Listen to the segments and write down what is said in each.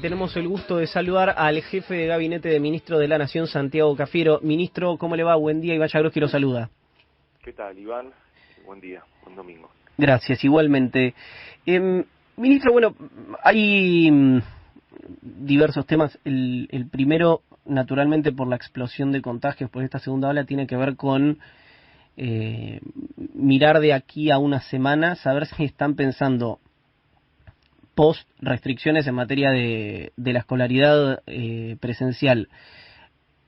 Tenemos el gusto de saludar al jefe de gabinete de ministro de la Nación, Santiago Cafiero. Ministro, ¿cómo le va? Buen día, Iván Yagroski lo saluda. ¿Qué tal, Iván? Buen día, buen domingo. Gracias, igualmente. Ministro, bueno, hay diversos temas. El primero, naturalmente, por la explosión de contagios por esta segunda ola, tiene que ver con mirar de aquí a una semana, saber si están pensando post restricciones en materia de la escolaridad presencial,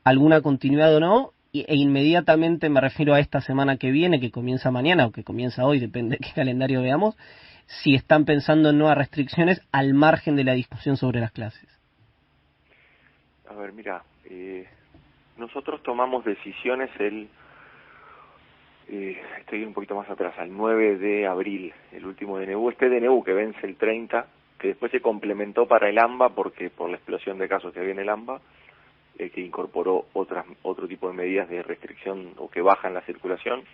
alguna continuidad o no, e inmediatamente me refiero a esta semana que viene, que comienza mañana o que comienza hoy, depende de qué calendario veamos, si están pensando en nuevas restricciones al margen de la discusión sobre las clases. A ver, mira, nosotros tomamos decisiones estoy un poquito más atrás, al 9 de abril, el último DNU, este DNU que vence el 30, que después se complementó para el AMBA, porque por la explosión de casos que había en el AMBA, que incorporó otro tipo de medidas de restricción o que bajan la circulación,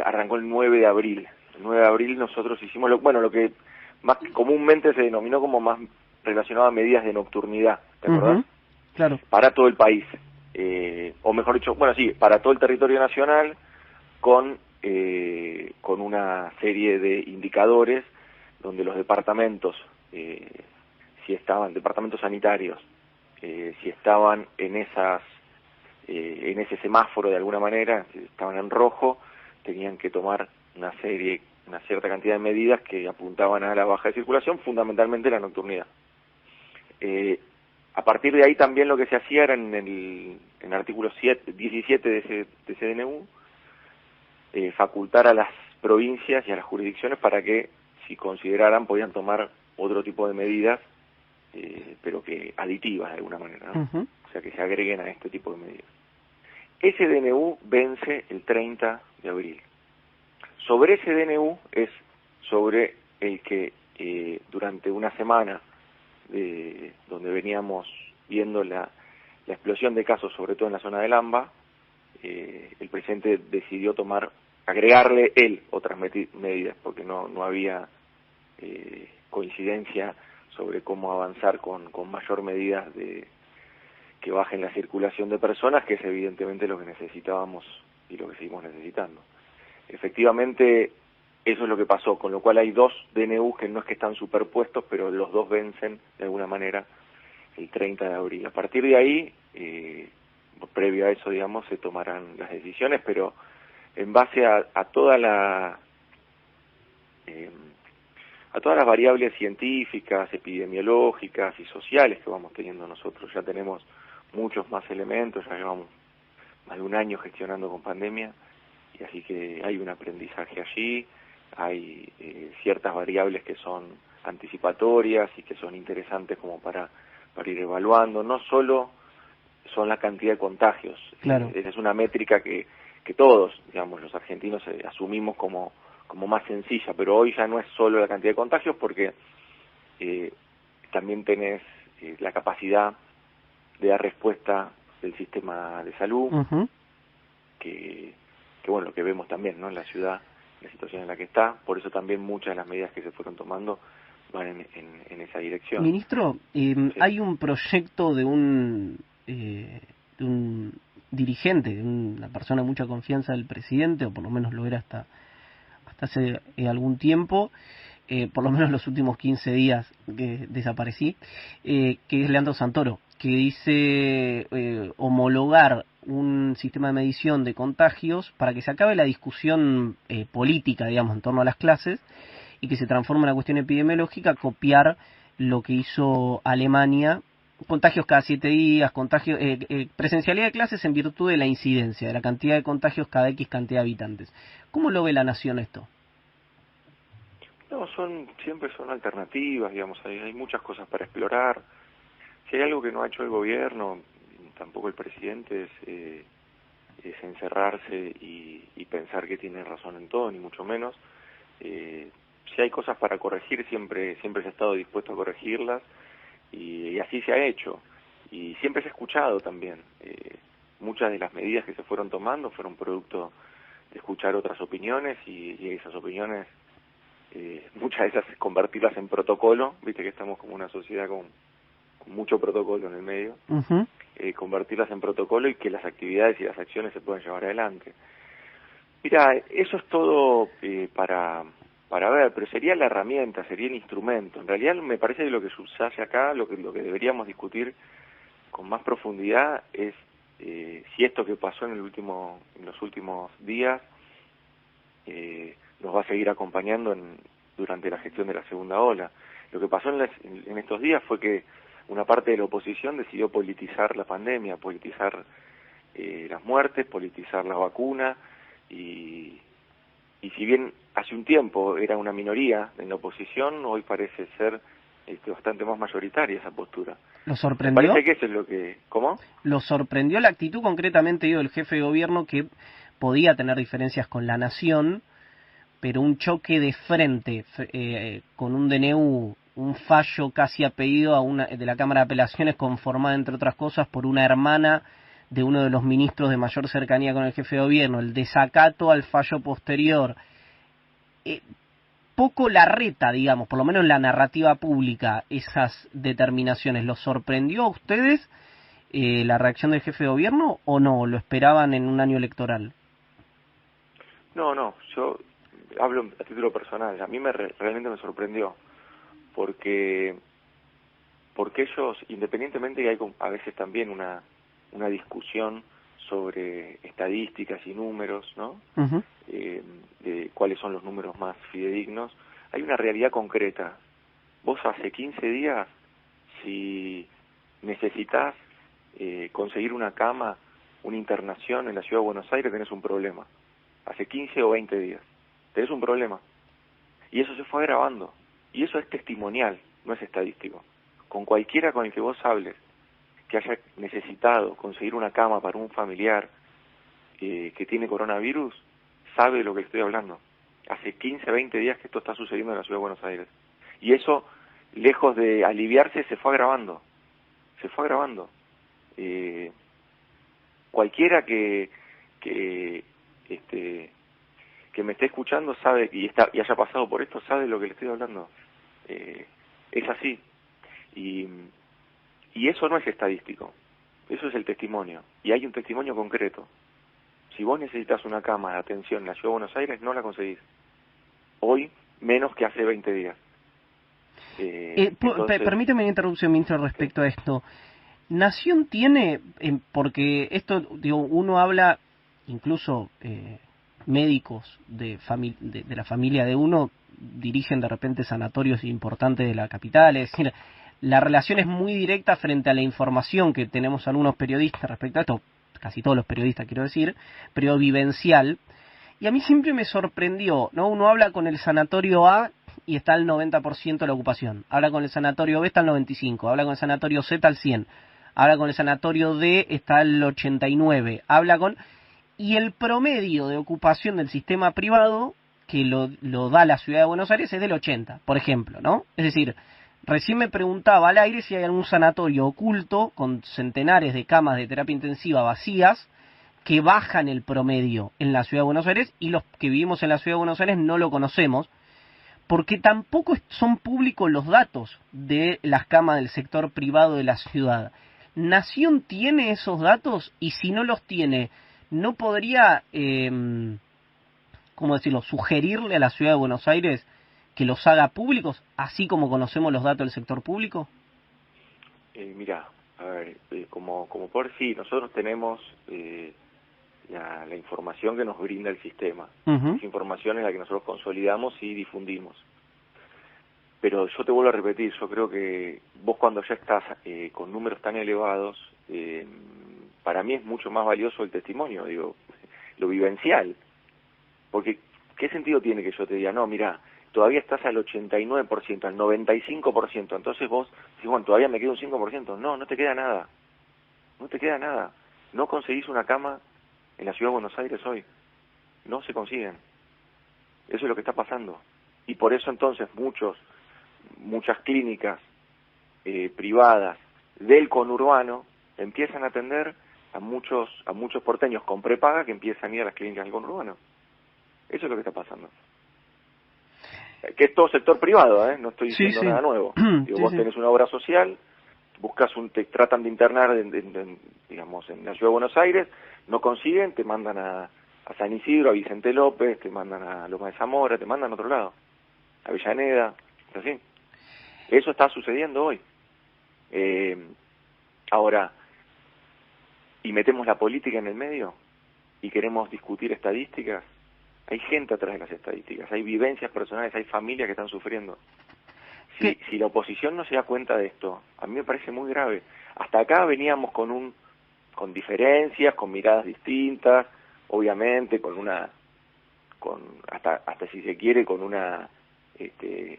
arrancó el 9 de abril. El 9 de abril nosotros hicimos, lo que más comúnmente se denominó como más relacionado a medidas de nocturnidad, ¿te acordás? Claro. Para todo el país, o mejor dicho, para todo el territorio nacional, con una serie de indicadores donde los departamentos, departamentos sanitarios, si estaban en ese semáforo de alguna manera, si estaban en rojo, tenían que tomar una cierta cantidad de medidas que apuntaban a la baja de circulación, fundamentalmente la nocturnidad. A partir de ahí también lo que se hacía era en el artículo 17 de ese DNU, facultar a las provincias y a las jurisdicciones para que, si consideraran, podían tomar otro tipo de medidas, pero que aditivas de alguna manera, ¿no? O sea, que se agreguen a este tipo de medidas. Ese DNU vence el 30 de abril. Sobre ese DNU es sobre el que durante una semana, donde veníamos viendo la explosión de casos, sobre todo en la zona del AMBA, el presidente decidió agregarle él otras medidas, porque no había coincidencia sobre cómo avanzar con mayor medida que bajen la circulación de personas, que es evidentemente lo que necesitábamos y lo que seguimos necesitando. Efectivamente, eso es lo que pasó, con lo cual hay dos DNUs que no es que están superpuestos, pero los dos vencen de alguna manera el 30 de abril. A partir de ahí, previo a eso, digamos, se tomarán las decisiones, pero en base a todas las variables científicas, epidemiológicas y sociales que vamos teniendo nosotros. Ya tenemos muchos más elementos, ya llevamos más de un año gestionando con pandemia, y así que hay un aprendizaje allí, hay ciertas variables que son anticipatorias y que son interesantes como para ir evaluando. No solo son la cantidad de contagios, Claro. Es una métrica que todos, digamos, los argentinos asumimos como más sencilla, pero hoy ya no es solo la cantidad de contagios, porque también tenés la capacidad de dar respuesta del sistema de salud, que bueno, lo que vemos también, ¿no?, en la ciudad, la situación en la que está. Por eso también muchas de las medidas que se fueron tomando van en esa dirección. Ministro, Sí. hay un proyecto de un dirigente, de una persona de mucha confianza del presidente, o por lo menos lo era hasta hace algún tiempo, por lo menos los últimos 15 días que desaparecí, que es Leandro Santoro, que dice homologar un sistema de medición de contagios para que se acabe la discusión política, digamos, en torno a las clases, y que se transforme en una cuestión epidemiológica, copiar lo que hizo Alemania, contagios cada 7 días, presencialidad de clases en virtud de la incidencia, de la cantidad de contagios cada X cantidad de habitantes. ¿Cómo lo ve la nación esto? No, siempre son alternativas, digamos, hay muchas cosas para explorar. Si hay algo que no ha hecho el gobierno, tampoco el presidente, es encerrarse y pensar que tiene razón en todo, ni mucho menos. Si hay cosas para corregir, siempre se ha estado dispuesto a corregirlas, y así se ha hecho. Y siempre se ha escuchado también. Muchas de las medidas que se fueron tomando fueron producto de escuchar otras opiniones, y esas opiniones muchas de esas convertirlas en protocolo, viste que estamos como una sociedad con mucho protocolo en el medio, convertirlas en protocolo y que las actividades y las acciones se puedan llevar adelante. Mira, eso es todo para ver, pero sería la herramienta, sería el instrumento. En realidad me parece que lo que subyace acá, lo que deberíamos discutir con más profundidad es si esto que pasó en los últimos días nos va a seguir acompañando durante la gestión de la segunda ola. Lo que pasó en estos días fue que una parte de la oposición decidió politizar la pandemia, politizar las muertes, politizar la vacuna, y si bien hace un tiempo era una minoría en la oposición, hoy parece ser bastante más mayoritaria esa postura. ¿Lo sorprendió? Me parece que eso es lo que... ¿Cómo? ¿Lo sorprendió la actitud concretamente del jefe de gobierno, que podía tener diferencias con la nación, pero un choque de frente con un DNU, un fallo casi a pedido de la Cámara de Apelaciones, conformada entre otras cosas por una hermana de uno de los ministros de mayor cercanía con el jefe de gobierno, el desacato al fallo posterior, poco la reta, digamos, por lo menos en la narrativa pública, esas determinaciones? ¿Los sorprendió a ustedes la reacción del jefe de gobierno o no? ¿Lo esperaban en un año electoral? No, yo hablo a título personal. A mí realmente me sorprendió, porque ellos, independientemente que hay a veces también una discusión sobre estadísticas y números, ¿no? De cuáles son los números más fidedignos, hay una realidad concreta. Vos hace 15 días, si necesitas conseguir una cama, una internación en la ciudad de Buenos Aires, tenés un problema. Hace 15 o 20 días tenés un problema, y eso se fue agravando, y eso es testimonial, no es estadístico. Con cualquiera con el que vos hables que haya necesitado conseguir una cama para un familiar que tiene coronavirus, sabe de lo que estoy hablando. Hace 15, 20 días que esto está sucediendo en la ciudad de Buenos Aires. Y eso, lejos de aliviarse, se fue agravando. Se fue agravando. Cualquiera que me esté escuchando sabe, y haya pasado por esto, sabe de lo que le estoy hablando. Es así. Y eso no es estadístico, eso es el testimonio, y hay un testimonio concreto. Si vos necesitas una cama de atención en la Ciudad de Buenos Aires, no la conseguís. Hoy, menos que hace 20 días. Permíteme una interrupción, ministro, respecto a esto. ¿Nación tiene, porque esto, digo, uno habla, incluso médicos de la familia de uno dirigen de repente sanatorios importantes de la capital, es decir, la relación es muy directa frente a la información que tenemos algunos periodistas respecto a esto, casi todos los periodistas quiero decir, pero vivencial, y a mí siempre me sorprendió, ¿no? Uno habla con el sanatorio A y está al 90% de la ocupación, habla con el sanatorio B está al 95%, habla con el sanatorio Z al 100%, habla con el sanatorio D está al 89%, y el promedio de ocupación del sistema privado, que lo da la Ciudad de Buenos Aires, es del 80%, por ejemplo, ¿no? Es decir, recién me preguntaba al aire si hay algún sanatorio oculto con centenares de camas de terapia intensiva vacías que bajan el promedio en la Ciudad de Buenos Aires, y los que vivimos en la Ciudad de Buenos Aires no lo conocemos, porque tampoco son públicos los datos de las camas del sector privado de la ciudad. ¿Nación tiene esos datos? Y si no los tiene, ¿no podría, cómo decirlo, sugerirle a la Ciudad de Buenos Aires que los haga públicos, así como conocemos los datos del sector público? Mirá, a ver, como por sí, nosotros tenemos la información que nos brinda el sistema. Esa información es la que nosotros consolidamos y difundimos. Pero yo te vuelvo a repetir, yo creo que vos cuando ya estás con números tan elevados, para mí es mucho más valioso el testimonio, digo, lo vivencial. Porque, ¿qué sentido tiene que yo te diga, no, mira, todavía estás al 89%, al 95%, entonces vos decís, bueno, todavía me queda un 5%. No te queda nada. No te queda nada. No conseguís una cama en la Ciudad de Buenos Aires hoy. No se consiguen. Eso es lo que está pasando. Y por eso entonces muchas clínicas privadas del conurbano empiezan a atender a muchos porteños con prepaga que empiezan a ir a las clínicas del conurbano. Eso es lo que está pasando. que es todo sector privado, no estoy Sí, diciendo sí. nada nuevo. Digo, Sí, vos sí. tenés una obra social, te tratan de internar, digamos, en la ciudad de Buenos Aires, no consiguen, te mandan a San Isidro, a Vicente López, te mandan a Loma de Zamora, te mandan a otro lado, a Avellaneda, así. Eso está sucediendo hoy. Ahora, y metemos la política en el medio y queremos discutir estadísticas, hay gente atrás de las estadísticas, hay vivencias personales, hay familias que están sufriendo. Si la oposición no se da cuenta de esto, a mí me parece muy grave. Hasta acá veníamos con diferencias, con miradas distintas, obviamente, hasta si se quiere, con una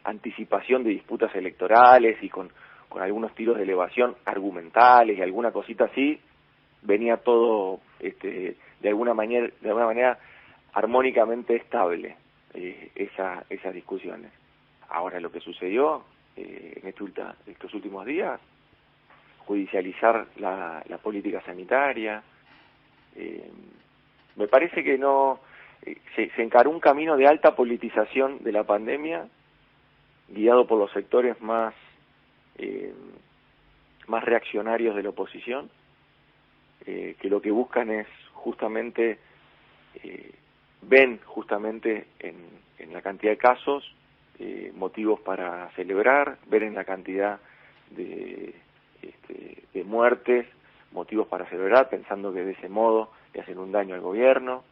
anticipación de disputas electorales y con algunos tiros de elevación argumentales y alguna cosita así, venía todo de alguna manera armónicamente estable, esas discusiones. Ahora lo que sucedió en estos últimos días, judicializar la política sanitaria, me parece que no se encaró un camino de alta politización de la pandemia, guiado por los sectores más reaccionarios de la oposición, que lo que buscan es justamente ven justamente en la cantidad de casos motivos para celebrar, ver en la cantidad de muertes motivos para celebrar, pensando que de ese modo le hacen un daño al gobierno.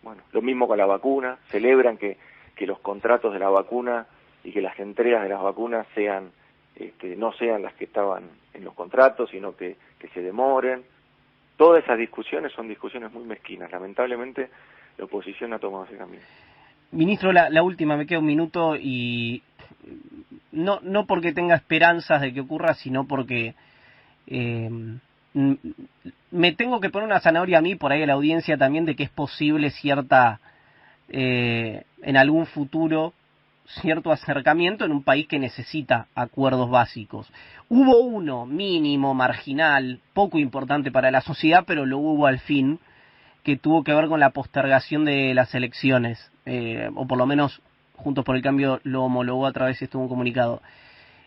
Bueno, lo mismo con la vacuna, celebran que los contratos de la vacuna y que las entregas de las vacunas no sean las que estaban en los contratos, sino que se demoren. Todas esas discusiones son discusiones muy mezquinas. Lamentablemente, la oposición ha tomado ese camino. Ministro, la última, me queda un minuto y no porque tenga esperanzas de que ocurra, sino porque me tengo que poner una zanahoria a mí, por ahí a la audiencia también, de que es posible en algún futuro, cierto acercamiento en un país que necesita acuerdos básicos. Hubo uno mínimo, marginal, poco importante para la sociedad, pero lo hubo al fin, que tuvo que ver con la postergación de las elecciones, o por lo menos Juntos por el Cambio lo homologó a través de un comunicado.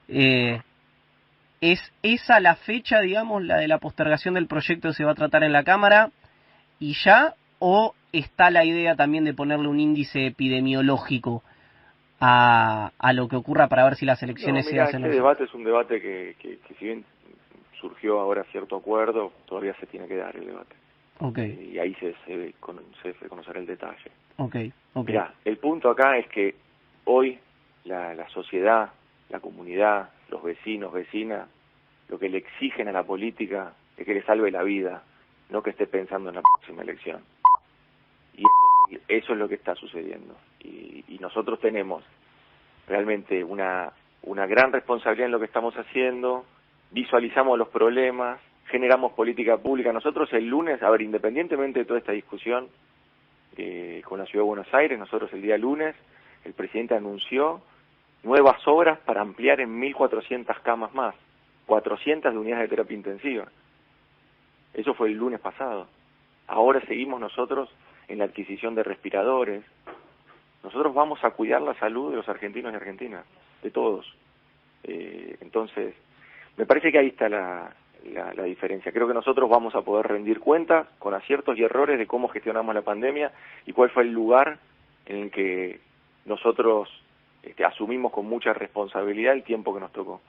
¿Es esa la fecha, digamos, la de la postergación del proyecto que se va a tratar en la Cámara y ya, o está la idea también de ponerle un índice epidemiológico a lo que ocurra para ver si las elecciones No, mira, se hacen este o no? debate es un debate que si bien surgió ahora cierto acuerdo, todavía se tiene que dar el debate. Okay. Y ahí se debe conocer el detalle. Okay. Mira, el punto acá es que hoy la sociedad, la comunidad, los vecinos, vecinas, lo que le exigen a la política es que le salve la vida, no que esté pensando en la próxima elección. Y eso es lo que está sucediendo. Y nosotros tenemos realmente una gran responsabilidad en lo que estamos haciendo, visualizamos los problemas, generamos política pública. Nosotros el lunes, independientemente de toda esta discusión con la Ciudad de Buenos Aires, nosotros el día lunes, el presidente anunció nuevas obras para ampliar en 1.400 camas más, 400 de unidades de terapia intensiva. Eso fue el lunes pasado. Ahora seguimos nosotros en la adquisición de respiradores. Nosotros vamos a cuidar la salud de los argentinos y argentinas, de todos. Entonces, me parece que ahí está la diferencia. Creo que nosotros vamos a poder rendir cuenta con aciertos y errores de cómo gestionamos la pandemia y cuál fue el lugar en el que nosotros asumimos con mucha responsabilidad el tiempo que nos tocó.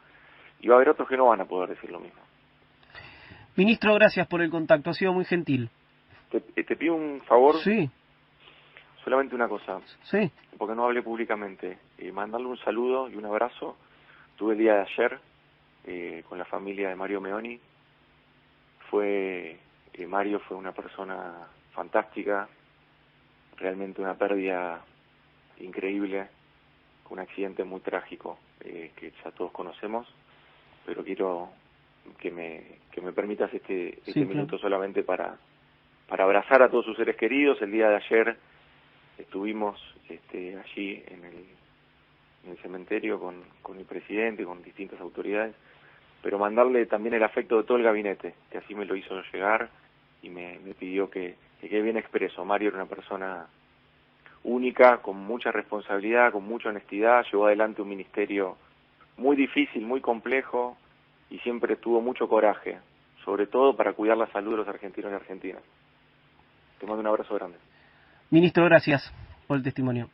Y va a haber otros que no van a poder decir lo mismo. Ministro, gracias por el contacto, ha sido muy gentil. Te pido un favor. Sí. Solamente una cosa. Sí. Porque no hablé públicamente. Mandarle un saludo y un abrazo. Tuve el día de ayer con la familia de Mario Meoni. Mario fue una persona fantástica, realmente una pérdida increíble, un accidente muy trágico que ya todos conocemos, pero quiero que me permitas este minuto solamente para abrazar a todos sus seres queridos. El día de ayer estuvimos allí en el cementerio con el presidente, con distintas autoridades, pero mandarle también el afecto de todo el gabinete, que así me lo hizo llegar y me pidió que quede bien expreso. Mario era una persona única, con mucha responsabilidad, con mucha honestidad, llevó adelante un ministerio muy difícil, muy complejo, y siempre tuvo mucho coraje, sobre todo para cuidar la salud de los argentinos y argentinas. Te mando un abrazo grande. Ministro, gracias por el testimonio.